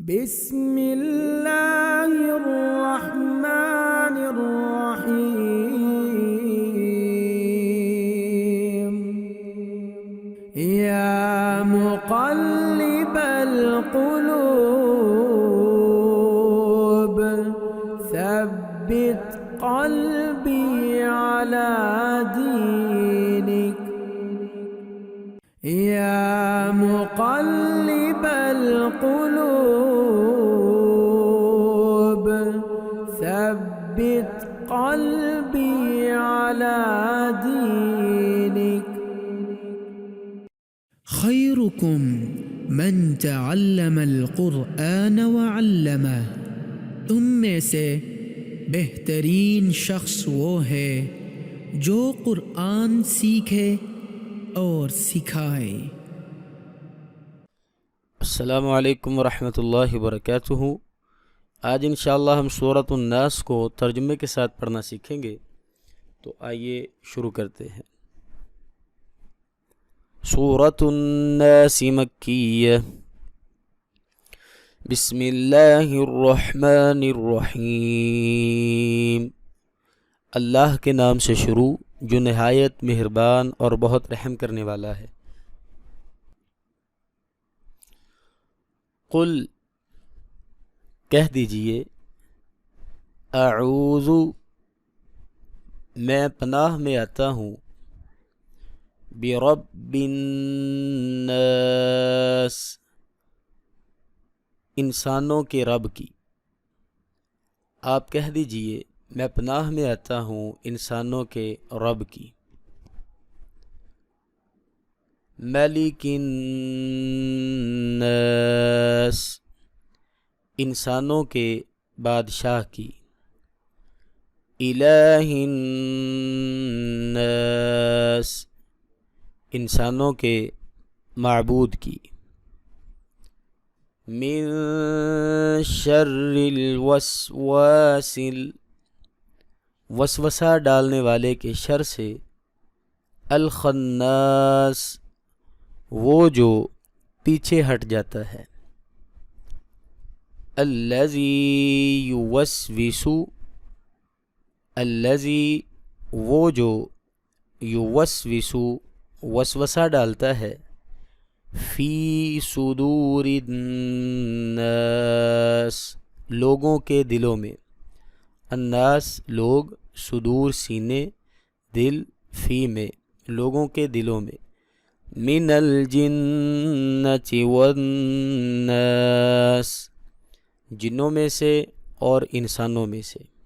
بسم اللہ الرحمن الرحیم یا مقلب القلوب ثبت قلبی علی دینک یا مقلب القلوب ثبت قلبی علی دینک خیرکم من تعلم القرآن وعلمه، تم میں سے بہترین شخص وہ ہے جو قرآن سیکھے اور سکھائے۔ السلام علیکم ورحمۃ اللہ وبرکاتہ۔ آج انشاءاللہ ہم سورۃ الناس کو ترجمے کے ساتھ پڑھنا سیکھیں گے، تو آئیے شروع کرتے ہیں۔ سورۃ الناس مکیہ، بسم اللہ الرحمن الرحیم، اللہ کے نام سے شروع جو نہایت مہربان اور بہت رحم کرنے والا ہے۔ قل، کہہ دیجئے، اعوذ، میں پناہ میں آتا ہوں، برب الناس، انسانوں کے رب کی۔ آپ کہہ دیجئے میں پناہ میں آتا ہوں انسانوں کے رب کی۔ ملک الناس، انسانوں کے بادشاہ کی۔ الہ الناس، انسانوں کے معبود کی۔ من شر الوسواس، وسوسہ ڈالنے والے کے شر سے۔ الخناس، وہ جو پیچھے ہٹ جاتا ہے۔ الذی یوسوس، الذی، وہ جو، یوسوس، وسوسہ ڈالتا ہے، فی صدور الناس، لوگوں کے دلوں میں۔ الناس، لوگ، صدور، سینے، دل، فی میں، لوگوں کے دلوں میں۔ من الجنۃ والناس، جنوں میں سے اور انسانوں میں سے۔